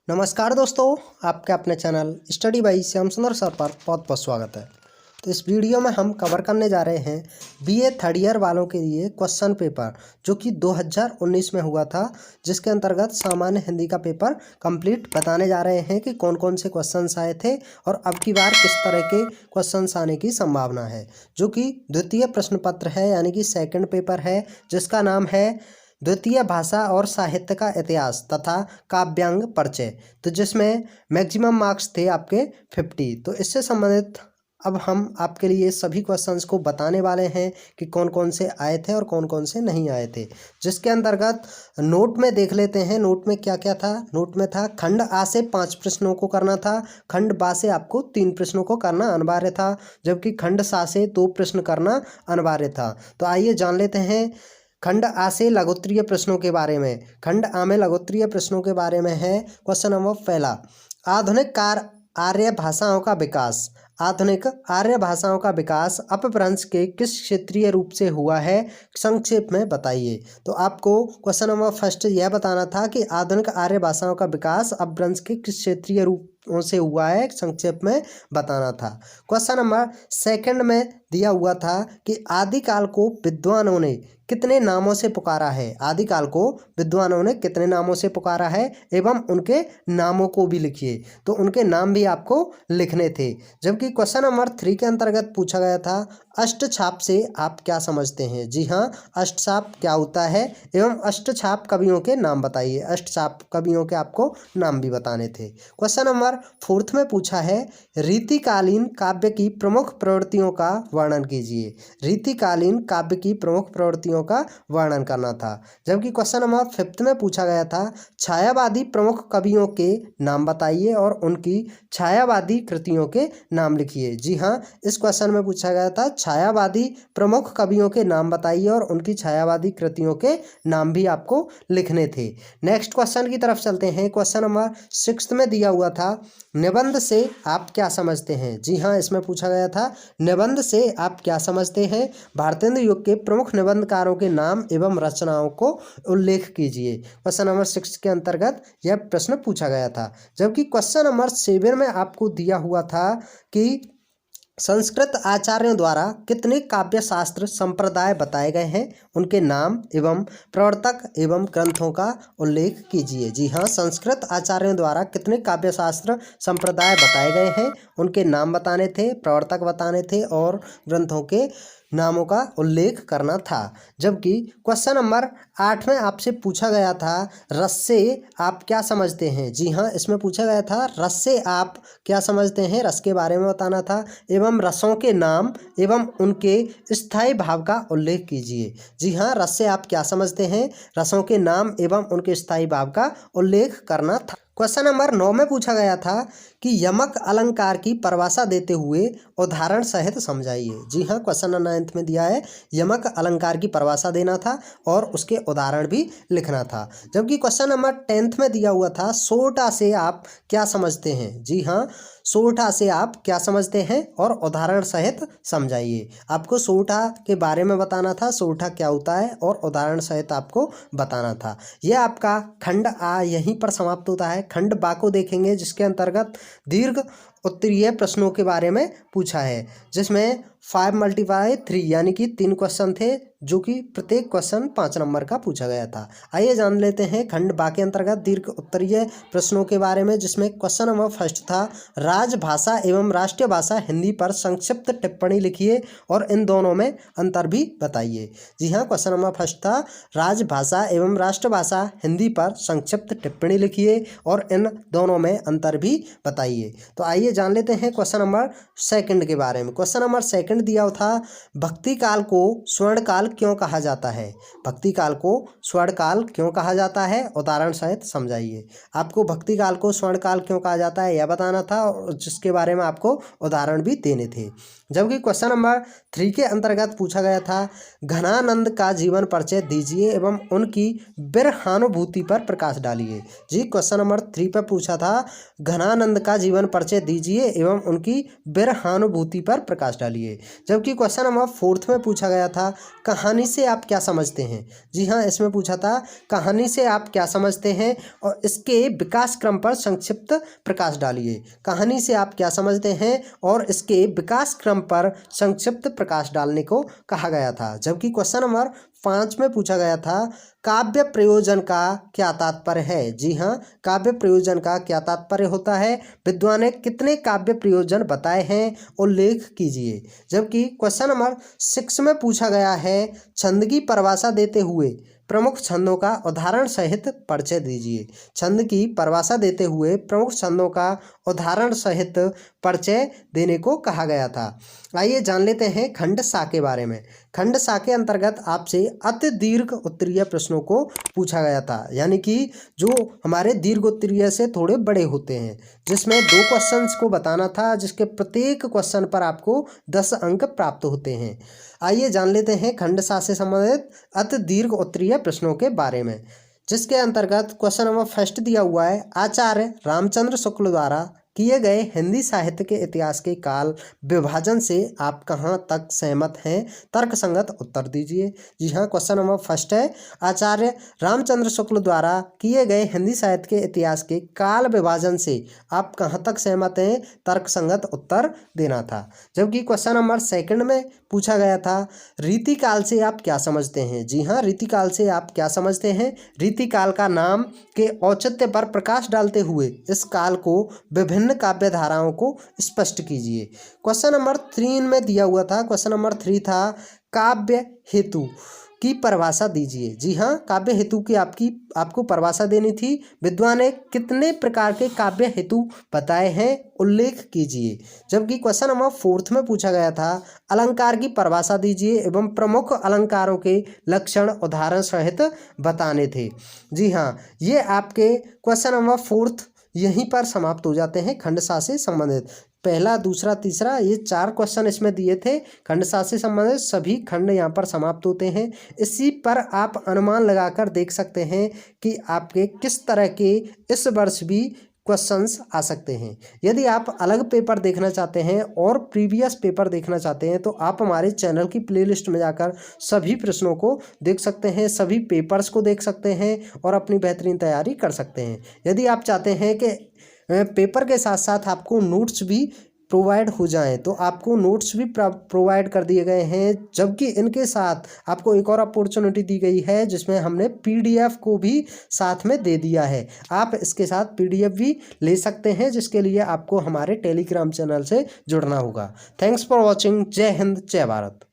नमस्कार दोस्तों, आपके अपने चैनल स्टडी बाई श्याम सुंदर सर पर बहुत बहुत स्वागत है। तो इस वीडियो में हम कवर करने जा रहे हैं बीए थर्ड ईयर वालों के लिए क्वेश्चन पेपर जो कि 2019 में हुआ था, जिसके अंतर्गत सामान्य हिंदी का पेपर कंप्लीट बताने जा रहे हैं कि कौन कौन से क्वेश्चंस आए थे और अब की बार किस तरह के क्वेश्चंस आने की संभावना है। जो कि द्वितीय प्रश्न पत्र है, यानी कि सेकेंड पेपर है, जिसका नाम है द्वितीय भाषा और साहित्य का इतिहास तथा काव्यांग परिचय। तो जिसमें मैक्सिमम मार्क्स थे आपके 50। तो इससे संबंधित अब हम आपके लिए सभी क्वेश्चंस को बताने वाले हैं कि कौन कौन से आए थे और कौन कौन से नहीं आए थे। जिसके अंतर्गत नोट में देख लेते हैं। नोट में क्या क्या था। नोट में था खंड आ से 5 प्रश्नों को करना था, खंड बा से आपको 3 प्रश्नों को करना अनिवार्य था, जबकि खंड सा से 2 प्रश्न करना अनिवार्य था। तो आइए जान लेते हैं खंड आ से लघुत्तरीय प्रश्नों के बारे में। खंड आ में लघुत्तरीय प्रश्नों के बारे में है क्वेश्चन नंबर पहला, आधुनिक आर्य भाषाओं का विकास। आधुनिक आर्य भाषाओं का विकास अपभ्रंश के किस क्षेत्रीय रूप से हुआ है, संक्षेप में बताइए। तो आपको क्वेश्चन नंबर फर्स्ट यह बताना था कि आधुनिक आर्य भाषाओं का विकास अपभ्रंश के किस क्षेत्रीय रूपों से हुआ है, संक्षेप में बताना था। क्वेश्चन नंबर सेकंड में दिया हुआ था कि आदिकाल को विद्वानों ने कितने नामों से पुकारा है। आदिकाल को विद्वानों ने कितने नामों से पुकारा है एवं उनके नामों को भी लिखिए। तो उनके नाम भी आपको लिखने थे। जबकि क्वेश्चन नंबर 3 के अंतर्गत पूछा गया था अष्टछाप से आप क्या समझते हैं। जी हाँ, अष्टछाप क्या होता है एवं अष्टछाप कवियों के नाम बताइए। अष्टछाप कवियों के आपको नाम भी बताने थे। क्वेश्चन नंबर 4 में पूछा है रीतिकालीन काव्य की प्रमुख प्रवृत्तियों का वर्णन कीजिए। रीतिकालीन काव्य की प्रमुख प्रवृत्तियों का वर्णन करना था। जबकि क्वेश्चन नंबर 5 में पूछा गया था छायावादी प्रमुख कवियों के नाम बताइए और उनकी छायावादी कृतियों के नाम लिखिए। जी हाँ, इस क्वेश्चन में पूछा गया था छायावादी प्रमुख कवियों के नाम बताइए और उनकी छायावादी कृतियों के नाम भी आपको लिखने थे। नेक्स्ट क्वेश्चन की तरफ चलते हैं। क्वेश्चन नंबर 6 में दिया हुआ था निबंध से आप क्या समझते हैं। जी हाँ, इसमें पूछा गया था निबंध से आप क्या समझते हैं। भारतेंदु युग के प्रमुख निबंधकारों के नाम एवं रचनाओं को उल्लेख कीजिए। क्वेश्चन नंबर 6 के अंतर्गत यह प्रश्न पूछा गया था। जबकि क्वेश्चन नंबर 7 में आपको दिया हुआ था कि संस्कृत आचार्यों द्वारा कितने काव्य शास्त्र संप्रदाय बताए गए हैं, उनके नाम एवं प्रवर्तक एवं ग्रंथों का उल्लेख कीजिए। जी हाँ, संस्कृत आचार्यों द्वारा कितने काव्य शास्त्र संप्रदाय बताए गए हैं, उनके नाम बताने थे, प्रवर्तक बताने थे और ग्रंथों के नामों का उल्लेख करना था। जबकि क्वेश्चन नंबर 8 में आपसे पूछा गया था रस से आप क्या समझते हैं। जी हाँ, इसमें पूछा गया था रस से आप क्या समझते हैं, रस के बारे में बताना था एवं रसों के नाम एवं उनके स्थायी भाव का उल्लेख कीजिए। जी हाँ, रस से आप क्या समझते हैं, रसों के नाम एवं उनके स्थायी भाव का उल्लेख करना था। क्वेश्चन नंबर 9 में पूछा गया था कि यमक अलंकार की परिभाषा देते हुए उदाहरण सहित समझाइए। जी हाँ, क्वेश्चन नंबर 9 में दिया है यमक अलंकार की परिभाषा देना था और उसके उदाहरण भी लिखना था। जबकि क्वेश्चन नंबर 10 में दिया हुआ था सोरठा से आप क्या समझते हैं। जी हाँ, सोरठा से आप क्या समझते हैं और उदाहरण सहित समझाइए। आपको सोरठा के बारे में बताना था, सोरठा क्या होता है और उदाहरण सहित आपको बताना था। यह आपका खंड आ यहीं पर समाप्त होता है। खंड बा को देखेंगे, जिसके अंतर्गत दीर्घ उत्तरीय प्रश्नों के बारे में पूछा है, जिसमें 5 × 3 यानी कि 3 क्वेश्चन थे, जो कि प्रत्येक क्वेश्चन 5 नंबर का पूछा गया था। आइए जान लेते हैं खंड बा के अंतर्गत दीर्घ उत्तरीय प्रश्नों के बारे में, जिसमें क्वेश्चन नंबर फर्स्ट था राजभाषा एवं राष्ट्रीय भाषा हिंदी पर संक्षिप्त टिप्पणी लिखिए और इन दोनों में अंतर भी बताइए। जी हाँ, क्वेश्चन नंबर फर्स्ट था राजभाषा एवं राष्ट्रभाषा हिंदी पर संक्षिप्त टिप्पणी लिखिए और इन दोनों में अंतर भी बताइए। तो आइए जान लेते हैं क्वेश्चन नंबर सेकंड के बारे में। क्वेश्चन नंबर सेकंड दिया था भक्ति काल को स्वर्ण काल क्यों कहा जाता है। भक्ति काल को स्वर्ण काल क्यों कहा जाता है, उदाहरण सहित समझाइए। आपको भक्ति काल को स्वर्ण काल क्यों कहा जाता है यह बताना था और जिसके बारे में आपको उदाहरण भी देने थे। जबकि क्वेश्चन नंबर 3 के अंतर्गत पूछा गया था घनानंद का जीवन परिचय दीजिए एवं उनकी बिरहानुभूति पर प्रकाश डालिए। जी, क्वेश्चन नंबर 3 पर पूछा था घनानंद का जीवन परिचय दीजिए एवं उनकी बिरहानुभूति पर प्रकाश डालिए। जबकि क्वेश्चन नंबर 4 में पूछा गया था कहानी से आप क्या समझते हैं। जी हाँ, इसमें पूछा था कहानी से आप क्या समझते हैं और इसके विकास क्रम पर संक्षिप्त प्रकाश डालिए। कहानी से आप क्या समझते हैं और इसके विकास क्रम पर संक्षिप्त प्रकाश डालने को कहा गया था। जबकि क्वेश्चन नंबर 5 में पूछा गया था काव्य प्रयोजन का क्या तात्पर्य है। जी हाँ, काव्य प्रयोजन का क्या तात्पर्य होता है, विद्वान ने कितने काव्य प्रयोजन बताए हैं, उल्लेख कीजिए। जबकि क्वेश्चन नंबर 6 में पूछा गया है छंद की परिभाषा देते हुए प्रमुख छंदों का उदाहरण सहित परिचय दीजिए। छंद की परिभाषा देते हुए प्रमुख छंदों का उदाहरण सहित परिचय देने को कहा गया था। आइए जान लेते हैं खंड सा के बारे में। खंड सा के अंतर्गत आपसे अति दीर्घ उत्तरीय प्रश्नों को पूछा गया था, यानी कि जो हमारे दीर्घ उत्तरीय से थोड़े बड़े होते हैं, जिसमें 2 क्वेश्चंस को बताना था, जिसके प्रत्येक क्वेश्चन पर आपको 10 अंक प्राप्त होते हैं। आइए जान लेते हैं खंड सा से संबंधित अति दीर्घ उत्तरीय प्रश्नों के बारे में, जिसके अंतर्गत क्वेश्चन नंबर फर्स्ट दिया हुआ है आचार्य रामचंद्र शुक्ल द्वारा किए गए हिंदी साहित्य के इतिहास के काल विभाजन से आप कहाँ तक सहमत हैं, तर्कसंगत उत्तर दीजिए। जी हाँ, क्वेश्चन नंबर फर्स्ट है आचार्य रामचंद्र शुक्ल द्वारा किए गए हिंदी साहित्य के इतिहास के काल विभाजन से आप कहाँ तक सहमत हैं, तर्कसंगत उत्तर देना था। जबकि क्वेश्चन नंबर सेकंड में पूछा गया था रीतिकाल से आप क्या समझते हैं। जी हाँ, रीतिकाल से आप क्या समझते हैं, रीतिकाल का नाम के औचित्य पर प्रकाश डालते हुए इस काल को विभिन्न काव्य धाराओं को स्पष्ट कीजिए। क्वेश्चन नंबर 3 में दिया हुआ था, क्वेश्चन नंबर 3 था काव्य हेतु की परिभाषा दीजिए। जी हाँ, काव्य हेतु की आपको परिभाषा देनी थी। विद्वान ने कितने प्रकार के काव्य हेतु बताए हैं, उल्लेख कीजिए। जबकि क्वेश्चन नंबर 4 में पूछा गया था अलंकार की परिभाषा दीजिए एवं प्रमुख अलंकारों के लक्षण उदाहरण सहित बताने थे। जी हाँ, ये आपके क्वेश्चन नंबर 4 यहीं पर समाप्त हो जाते हैं खंड सा से संबंधित। पहला, दूसरा, तीसरा, ये 4 क्वेश्चन इसमें दिए थे। खंड सा से संबंधित सभी खंड यहाँ पर समाप्त होते हैं। इसी पर आप अनुमान लगाकर देख सकते हैं कि आपके किस तरह के इस वर्ष भी क्वेश्चंस आ सकते हैं। यदि आप अलग पेपर देखना चाहते हैं और प्रीवियस पेपर देखना चाहते हैं तो आप हमारे चैनल की प्लेलिस्ट में जाकर सभी प्रश्नों को देख सकते हैं, सभी पेपर्स को देख सकते हैं और अपनी बेहतरीन तैयारी कर सकते हैं। यदि आप चाहते हैं कि पेपर के साथ साथ आपको नोट्स भी प्रोवाइड हो जाएं तो आपको नोट्स भी प्रोवाइड कर दिए गए हैं। जबकि इनके साथ आपको एक और अपॉर्चुनिटी दी गई है जिसमें हमने पीडीएफ को भी साथ में दे दिया है। आप इसके साथ पीडीएफ भी ले सकते हैं, जिसके लिए आपको हमारे टेलीग्राम चैनल से जुड़ना होगा। Thanks for watching. जय हिंद, जय भारत।